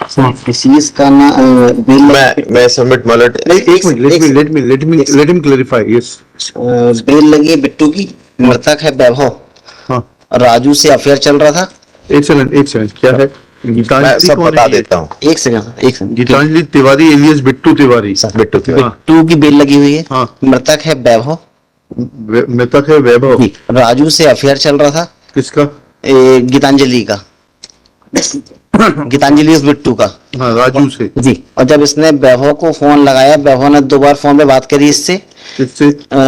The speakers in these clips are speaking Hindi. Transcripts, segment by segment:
डिसीज का ना मैं सबमिट मलट एक minute, let him clarify. Yes. Bell लगी है बिट्टू की, मृतक है वैभव, हाँ, राजू से अफेयर चल रहा था। एक सेकंड, क्या है? मैं गीतांजलि सब कौन बता है ये? देता हूँ। एक सेकंड गीतांजलि तिवारी एलियस बिट्टू तिवारी। बिट्टू तिवारी। हाँ, बिट्टू की बेल लगी हुई है। हाँ। मृतक है वैभव, मृतक है वैभव। जी। राजू से अफेयर चल रहा था। किसका? गीतांजलि का, गीतांजलि उस बिट्टू का। हाँ, राजू से। जी। और जब इसने वैभव को फोन लगाया, वैभव ने 2 बार फोन पे बात करी इससे, किससे?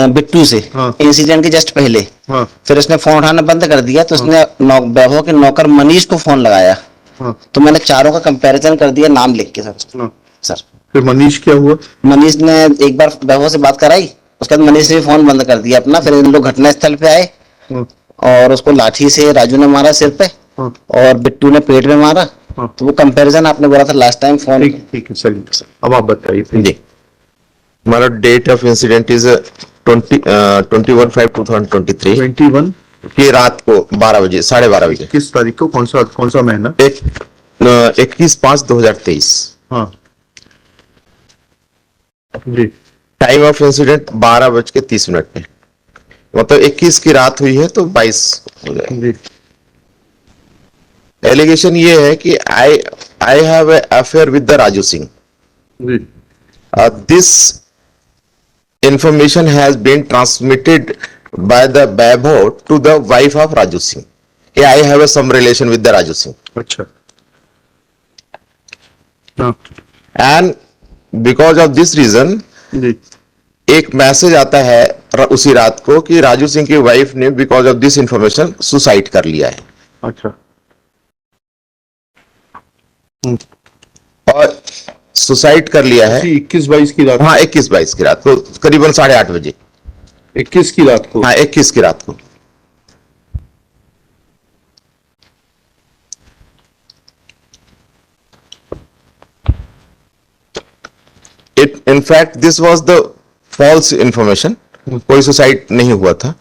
बिट्टू से। हाँ। इंसिडेंट के जस्ट पहले। हाँ, फिर उसने फोन उठाना बंद कर दिया, तो उसने वैभव के नौकर मनीष को फोन लगाया। हाँ, तो मैंने चारों का कंपैरिजन कर दिया नाम लिख के सर। हाँ। सर फिर मनीष क्या हुआ? मनीष ने एक बार वैभव से बात कराई, उसके बाद मनीष ने फोन बंद कर दिया अपना। फिर इन लोग घटनास्थल पे आए हाँ, और उसको लाठी से राजू ने मारा सिर पे, हाँ, और बिट्टू ने पेट में मारा। हाँ। तो वो कंपैरिजन आपने बोला था लास्ट टाइम फोन। ठीक है, चलिए अब आप बताइए। जी, हमारा डेट ऑफ इंसिडेंट इज 21/5/2023 21 की रात को 12 बजे, 12:30 बजे। किस तारीख को? कौन सा महीना? 21/5/2023। हाँ जी, टाइम ऑफ इंसिडेंट 12:30 पे, मतलब 21 की रात हुई है तो 22 हो जाएगा। जी, एलिगेशन ये है कि I have a affair with the Raju Singh. जी, this information has been transmitted by the Vaibhav to the wife of Raju Singh. I have some relation with the Raju Singh. अच्छा। हाँ And because of this reason, जी, एक मैसेज आता है उसी रात को कि राजू सिंह की वाइफ ने because of this information suicide कर लिया है। अच्छा। और सुसाइड कर लिया है 21-22 की रात। हाँ, 21-22 की रात को करीबन 8:30 बजे। 21 की रात को। हाँ, 21 की रात को। In fact, this was the false information. कोई सुसाइड नहीं हुआ था।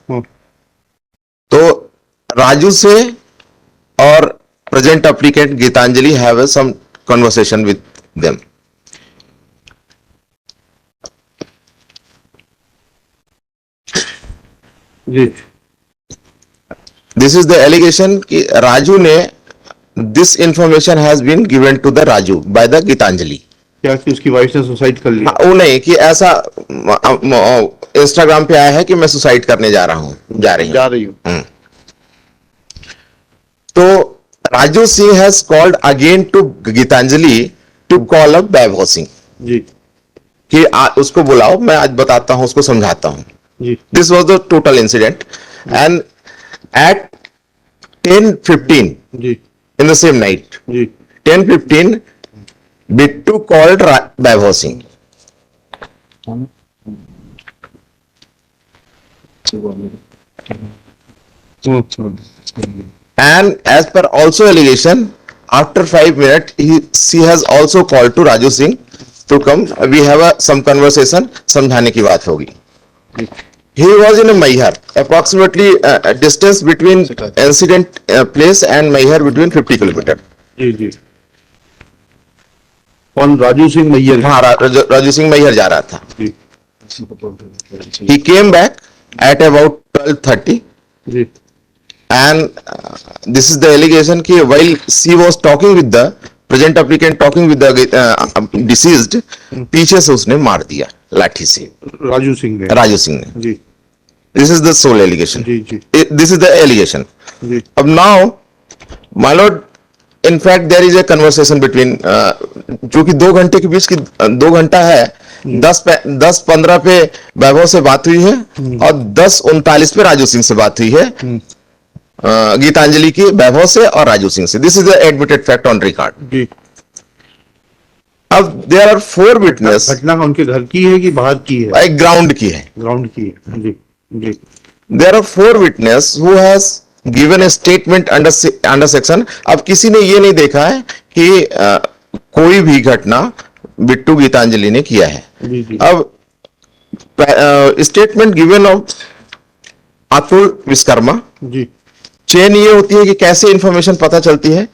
तो राजू से और present applicant Geetanjali have some conversation with them. जी, दिस इज द एलिगेशन कि राजू ने this information has been given to the Raju by the Geetanjali. क्या कि उसकी वाइफ ने सुसाइड कर लिया? वो नहीं कि ऐसा इंस्टाग्राम पे आया है कि मैं सुसाइड करने जा रही हूँ। तो Raju Singh has called again to Gitanjali to call up Vaibhav Singh ji, कि उसको बुलाओ, मैं आज बताता हूं, उसको समझाता हूं। जी, this was the total incident and at 10:15 जी, in the same night, जी, 10:15, Bittu called Vaibhav Singh. And as per also allegation, after 5 minutes, she has also called to Raju Singh to come. We have some conversation. समझाने की बात होगी. He was in a Maihar, approximately distance between incident place and Maihar between 50 kilometers. जी, जी। कौन? राजू सिंह मैयर। हाँ, राजू सिंह मैहर जा रहा था। जी, He came back at about 12:30 ji, and this is the allegation कि while she was talking with the present applicant talking with the deceased, पीछे से उसने मार दिया लाठी से राजू सिंह ने। राजू सिंह ने। जी, This is the sole allegation. Ji, ji, This is the allegation. जी, अब now, my lord, in fact there is a conversation between जो कि 2 घंटे के बीच की 2 घंटा है, 10:15 पे वैभव से बात हुई है और 10:39 पे राजू सिंह से बात हुई है, गीतांजलि की वैभव से और राजू सिंह से। This is the admitted fact on record. जी। अब देयर आर 4 विटनेस। घटना उनके घर की है कि बाहर की है? ग्राउंड की है। ग्राउंड की है। जी, जी, there are 4 witness who has given a statement under section. अब किसी ने ये नहीं देखा है कि कोई भी घटना बिट्टू गीतांजलि ने किया है। जी, जी। अब statement given of Atul Vishwakarma. जी, चेन ये होती है कि कैसे इंफॉर्मेशन पता चलती है।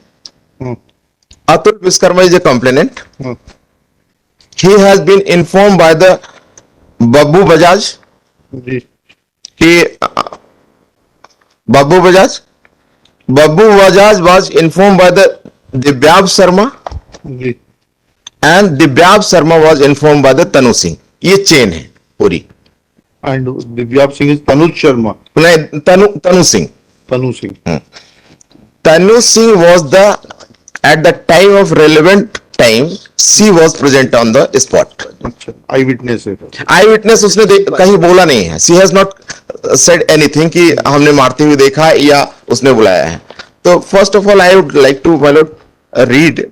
Atul Viskarma is a complainant. हाँ, He has been informed by the Babbu Bajaj जी कि Babbu Bajaj was informed by the Divyab Sharma ji and Divyab Sharma was informed by the Tanu Singh. ये चेन है पूरी. And Divyap Singh is Tanuj Sharma. नहीं, तनु सिंह. तनु Singh. Tanu Singh was at the time of relevant time, she was present on the spot. अच्छा, आई विटनेस है. आई विटनेस उसने कहीं बोला नहीं है. She has not said anything कि हमने मारते हुए देखा है या उसने बुलाया है. तो first of all I would like to read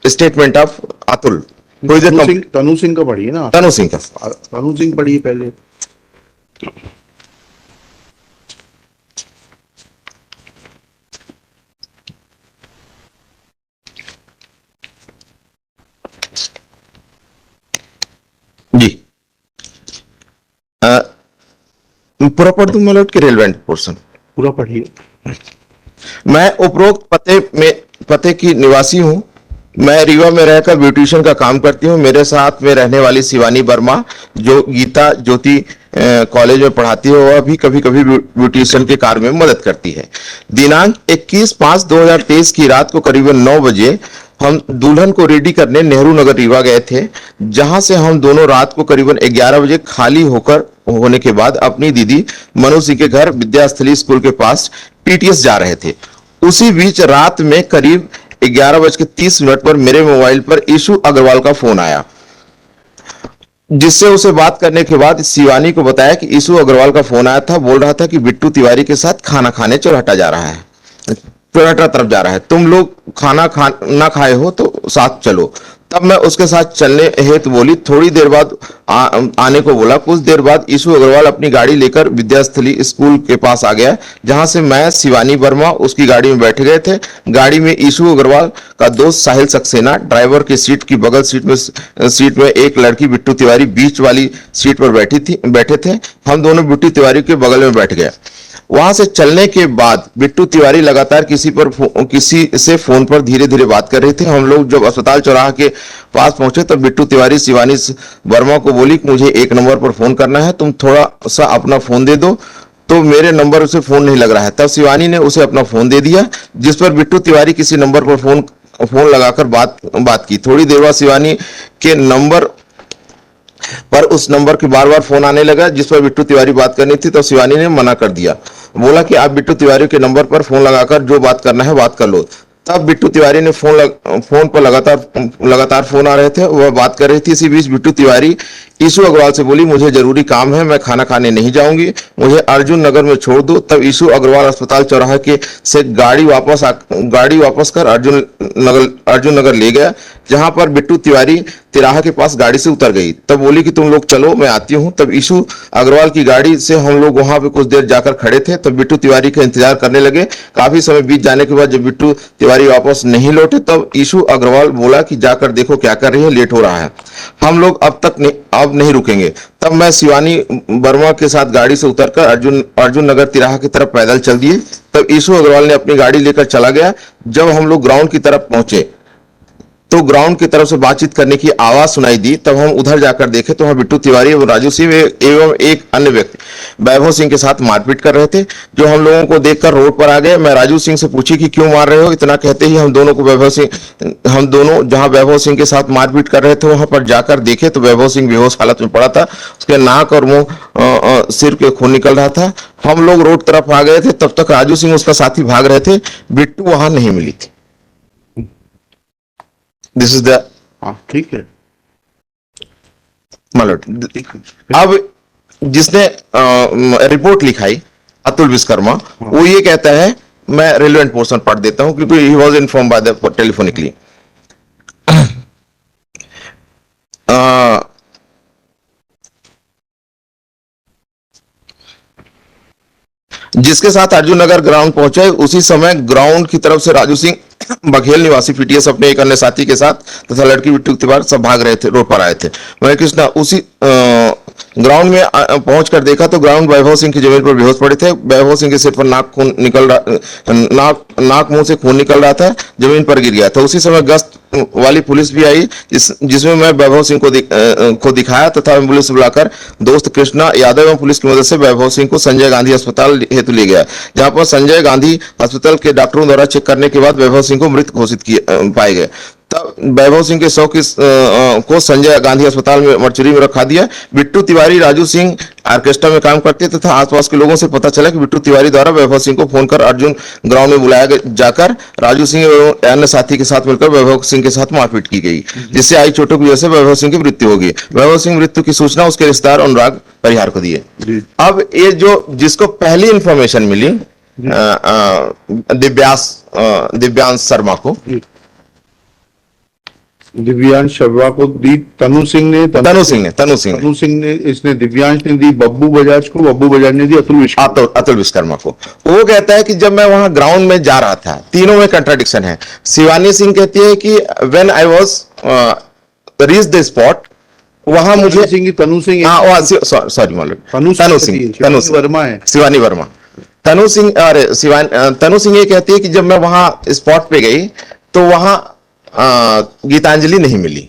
statement of Atul. Tanu Singh का पढ़िए ना. तनु सिंह का. तनु सिंह पढ़िए पहले. जी पूरा पढ़ दूं मैं के रेलिवेंट पोर्शन. पूरा पढ़िए. मैं उपरोक्त पते की निवासी हूं. मैं रीवा में रहकर ब्यूटिशियन का काम करती हूं. मेरे साथ में रहने वाली शिवानी वर्मा जो गीता ज्योति कॉलेज में पढ़ाती है, वह भी कभी कभी ब्यूटिशियन के कार्य में मदद करती है. दिनांक 21/5/2023 की रात को करीबन 9 बजे हम दुल्हन को रेडी करने नेहरू नगर रीवा गए थे, जहां से हम दोनों रात को करीबन 11 बजे खाली होने के बाद अपनी दीदी मनु सिंह के घर विद्यास्थली स्कूल के पास पीटीएस जा रहे थे. उसी बीच रात में करीब 11:30 पर मेरे मोबाइल पर ईशु अग्रवाल का फोन आया, जिससे उसे बात करने के बाद शिवानी को बताया कि ईशु अग्रवाल का फोन आया था. बोल रहा था कि बिट्टू तिवारी के साथ खाना खाने चौराहा जा रहा है, चौराहा तरफ जा रहा है. तुम लोग खाना ना खाए हो तो साथ चलो. तब मैं उसके साथ चलने हेतु बोली. थोड़ी देर बाद आने को बोला. कुछ देर बाद ईशु अग्रवाल अपनी गाड़ी लेकर विद्यास्थली स्कूल के पास आ गया, जहां से मैं शिवानी वर्मा उसकी गाड़ी में बैठ गए थे. गाड़ी में ईशु अग्रवाल का दोस्त साहिल सक्सेना ड्राइवर की सीट की बगल सीट में एक लड़की बिट्टू तिवारी बीच वाली सीट पर बैठे थे. हम दोनों बिट्टू तिवारी के बगल में बैठ गए. वहां से चलने के बाद बिट्टू तिवारी लगातार किसी से फोन पर धीरे धीरे बात कर रही थी. हम लोग जब अस्पताल चौराहा के पास पहुंचे तो बिट्टू तिवारी शिवानी वर्मा को बोली कि मुझे एक नंबर पर फोन करना है, तुम थोड़ा सा अपना फोन दे दो. तो मेरे नंबर उसे फोन नहीं लग रहा है. तब शिवानी ने उसे अपना फोन दे दिया, जिस पर बिट्टू तिवारी किसी नंबर पर फोन लगाकर बात की. थोड़ी देर बाद शिवानी के नंबर पर उस नंबर के बार बार फोन आने लगा, जिस पर बिट्टू तिवारी बात करनी थी. तो शिवानी ने मना कर दिया, बोला कि आप बिट्टू तिवारी के नंबर पर फोन लगाकर जो बात करना है बात कर लो. तब बिट्टू तिवारी ने फोन पर लगातार फोन आ रहे थे, वह बात कर रही थी. इसी बीच बिट्टू तिवारी ईशु अग्रवाल से बोली, मुझे जरूरी काम है, मैं खाना खाने नहीं जाऊंगी, मुझे अर्जुन नगर में छोड़ दो. तब ईशु अग्रवाल अस्पताल चौराहे से गाड़ी वापस कर अर्जुन नगर ले गया, जहां पर बिट्टू तिवारी तिराहा के पास गाड़ी से उतर गई. तब बोली कि तुम लोग चलो, मैं आती हूं. तब ईशु अग्रवाल की गाड़ी से हम लोग वहां पे कुछ देर जाकर खड़े थे. तब बिट्टू तिवारी का इंतजार करने लगे. काफी समय बीत जाने के बाद जब बिट्टू तिवारी वापस नहीं लौटे, तब ईशु अग्रवाल बोला कि जाकर देखो क्या कर रही है, लेट हो रहा है, हम लोग अब नहीं रुकेंगे. तब मैं शिवानी वर्मा के साथ गाड़ी से उतरकर अर्जुन नगर तिराहा की तरफ पैदल चल दिए. तब ईशु अग्रवाल ने अपनी गाड़ी लेकर चला गया. जब हम लोग ग्राउंड की तरफ पहुंचे तो ग्राउंड की तरफ से बातचीत करने की आवाज सुनाई दी. तब हम उधर जाकर देखे तो वहां बिट्टू तिवारी एवं राजू सिंह एवं एक अन्य व्यक्ति वैभव सिंह के साथ मारपीट कर रहे थे, जो हम लोगों को देखकर रोड पर आ गए. मैं राजू सिंह से पूछी कि क्यों मार रहे हो. इतना कहते ही हम दोनों जहां वैभव सिंह के साथ मारपीट कर रहे थे वहां पर जाकर देखे तो वैभव सिंह बेहोश हालत में पड़ा था. उसके नाक और मुंह सिर के खून निकल रहा था. हम लोग रोड तरफ आ गए थे, तब तक राजू सिंह उसका साथी भाग रहे थे. बिट्टू वहां नहीं मिली थी. This is the. ठीक है. अब जिसने रिपोर्ट लिखाई अतुल विश्वकर्मा, वो ये कहता है, मैं रेलेवेंट पोर्शन पढ़ देता हूं क्योंकि he was inform by the telephonically. जिसके साथ अर्जुन नगर ग्राउंड पहुंचे, उसी समय ग्राउंड की तरफ से राजू सिंह बघेल निवासी पीटीएस अपने एक अन्य साथी के साथ तथा लड़की बिट्टू तिवारी सब भाग रहे थे, रोड पर आए थे। वहीं कृष्णा उसी ग्राउंड में पहुंचकर देखा तो ग्राउंड वैभव सिंह की जमीन पर बेहोश पड़े थे। वैभव सिंह के सिर पर नाक मुंह से खून निकल रहा था, जमीन पर गिर गया था। उसी समय गश्त वाली पुलिस भी आई, जिसमें मैं वैभव सिंह को दिखाया तथा एम्बुलेंस बुलाकर दोस्त कृष्णा यादव एवं पुलिस की मदद से वैभव सिंह को संजय गांधी अस्पताल हेतु ले गया, जहां पर संजय गांधी अस्पताल के डॉक्टरों द्वारा चेक करने के बाद वैभव सिंह को मृत घोषित पाए गए। तब वैभव सिंह के शव को संजय गांधी अस्पताल में मर्चुरी में रखा दिया। बिट्टू तिवारी राजू सिंह ऑर्केस्ट्रा में काम करते तथा आसपास के लोगों से पता चला कि बिट्टू तिवारी द्वारा वैभव सिंह को फोन कर अर्जुन ग्राउंड में बुलाया जाकर राजू सिंह एवं अन्य साथी के साथ मिलकर वैभव सिंह के साथ मारपीट की गई, जिससे आई चोटों की वजह से वैभव सिंह की मृत्यु हो गई। वैभव सिंह मृत्यु की सूचना उसके रिश्तेदार अनुराग परिहार को दिए। अब ये जो जिसको पहली इंफॉर्मेशन मिली दिव्यांश शर्मा को, दिव्यांश शर्मा को दी तनु सिंह ने इसने दिव्यांश ने दी बब्बू बजाज को, बब्बू बजाज ने दी अतुल विश्वकर्मा को। वो कहता है कि जब मैं वहां ग्राउंड में जा रहा था, तीनों में कंट्राडिक्शन है। शिवानी सिंह कहती है कि when I was reach the spot, वहां मुझे तनु सिंह सॉरी तनु वर्मा है, शिवानी वर्मा। तनु सिंह ये कहती है कि जब मैं वहां स्पॉट पे गई तो वहां गीतांजलि नहीं मिली।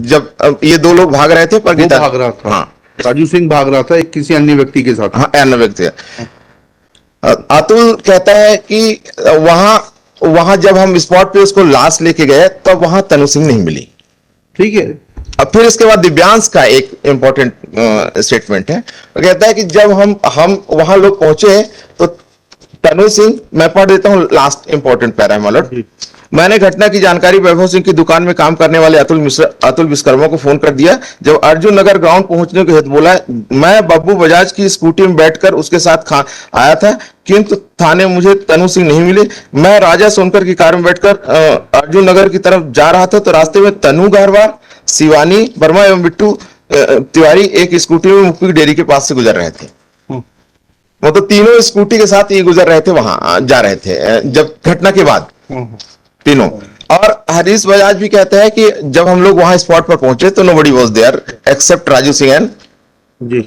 जब ये दो लोग भाग रहे थे पर भाग रहा था, हाँ, राजू सिंह भाग रहा था एक किसी अन्य व्यक्ति के साथ, हाँ, अन्य व्यक्ति। अतुल कहता है कि वहां जब हम स्पॉट पे उसको लाश लेके गए तब वहां तनु सिंह नहीं मिली। ठीक है। अब फिर इसके बाद दिव्यांश का एक इंपॉर्टेंट स्टेटमेंट है। वो कहता है कि जब हम वहां लोग पहुंचे तो तनु सिंह, मैं पढ़ देता हूं लास्ट इंपॉर्टेंट पैरा है। मैंने घटना की जानकारी वैभव सिंह की दुकान में काम करने वाले अतुल विश्वकर्मा को फोन कर दिया। जब अर्जुन नगर ग्राउंड पहुंचने के हेतु बोला, मैं बब्बू बजाज की स्कूटी में बैठकर उसके साथ आया था, किंतु थाने मुझे तनु सिंह नहीं मिले। मैं राजा सोनकर की कार में बैठकर अर्जुन नगर की तरफ जा रहा था तो रास्ते में तनु गहरवार, शिवानी वर्मा एवं बिट्टू तिवारी एक स्कूटी में मुक्ति डेयरी के पास से गुजर रहे थे। वो तो तीनों स्कूटी के साथ ये गुजर रहे थे, वहां जा रहे थे जब घटना के बाद, तीनों। और हरीश बजाज भी कहते हैं कि जब हम लोग वहां स्पॉट पर पहुंचे तो nobody was there except Raju Singh and जी,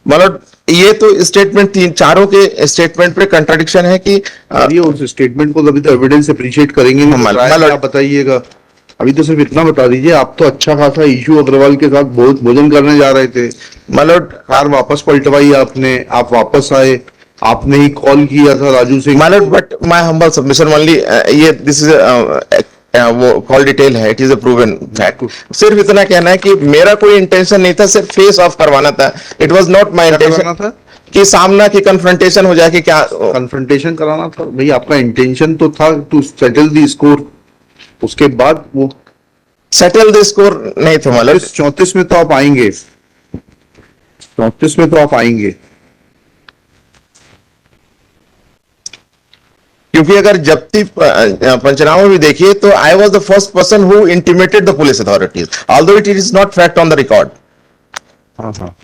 मतलब ये तो स्टेटमेंट चारों के स्टेटमेंट पे कंट्राडिक्शन है कि ये उस स्टेटमेंट को कभी तो एविडेंस अप्रिशिएट करेंगे नहीं, आप बताइएगा। अभी तो सिर्फ इतना बता दीजिए, आप तो अच्छा खासा ईशू अग्रवाल के साथ भोजन करने जा रहे थे, मतलब कार वापस पलटवाई आपने, आप वापस आए, आपने ही कॉल किया था राजू सिंह, मतलब but my humble submission only, ये दिस इज वो कॉल डिटेल है, it is a proven fact. सिर्फ इतना कहना है कि मेरा कोई इंटेंशन नहीं था, सिर्फ फेस ऑफ करवाना था। It was not my intention था कि सामना की कन्फ्रंटेशन हो जाए कि क्या कन्फ्रंटेशन कराना था। भाई आपका इंटेंशन तो था टू सेटल द स्कोर, उसके बाद वो सेटल द स्कोर नहीं था। मतलब 34 में तो आप आएंगे, 34 में तो आप आएंगे, क्योंकि अगर जब्ती पंचनामा भी देखिए तो I was the first person who intimated the police authorities, although it is not fact on the record. हाँ हाँ,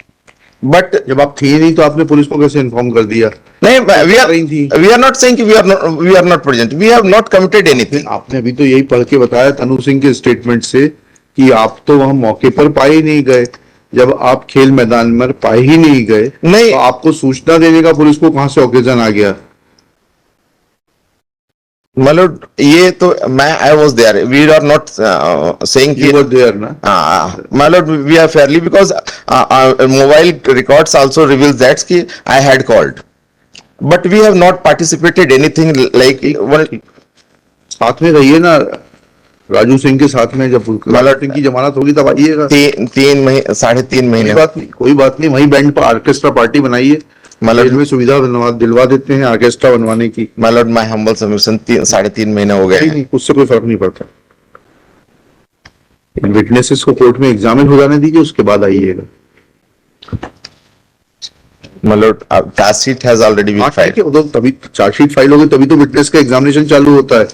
बट जब आप थे नहीं तो आपने पुलिस को कैसे इन्फॉर्म कर दिया? नहीं, वी आर नॉट सेइंग कि we are not present, we have not committed anything. आपने अभी तो यही पढ़ के बताया तनु सिंह के स्टेटमेंट से कि आप तो वहां मौके पर पाए ही नहीं गए, जब आप खेल मैदान में पाए ही नहीं गए, नहीं तो आपको सूचना देने का पुलिस को कहां से ओकेजन आ गया? मतलब ये तो मैं I was there, we are not saying You were there ना? मतलब वी आर fairly because mobile records also reveals that कि I had called, but we have not participated anything like. साथ में रहिए ना राजू सिंह के साथ में, जब लाला सिंह की जमानत होगी तब आइएगा। 3 महीने 3.5 महीने, कोई बात नहीं, वही बैंड पर ऑर्केस्ट्रा पार्टी बनाइए, मतलब में सुविधा दिलवा देते हैं ऑर्केस्ट्रा बनवाने की। मतलब माय हम्बल सबमिशन 3.5 महीने हो गए हैं, उससे कोई फर्क नहीं पड़ता। विटनेसेस को कोर्ट में एग्जामिन हो जाने दीजिए, उसके बाद आइएगा। मतलब charge sheet has already been filed, तभी चार्जशीट फाइल होगी तभी तो विटनेस का एग्जामिनेशन चालू होता है।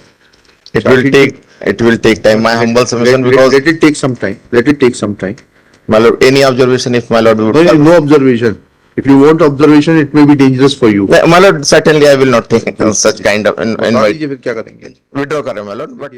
It will take time. My humble submission, because let it take some time. My lord, any observation if my lord would. No, no observation. If you want observation, it may be dangerous for you. My lord, certainly I will not take such kind of बता invite. दीजिए फिर क्या करेंगे Withdraw कर रहे हैं my lord, but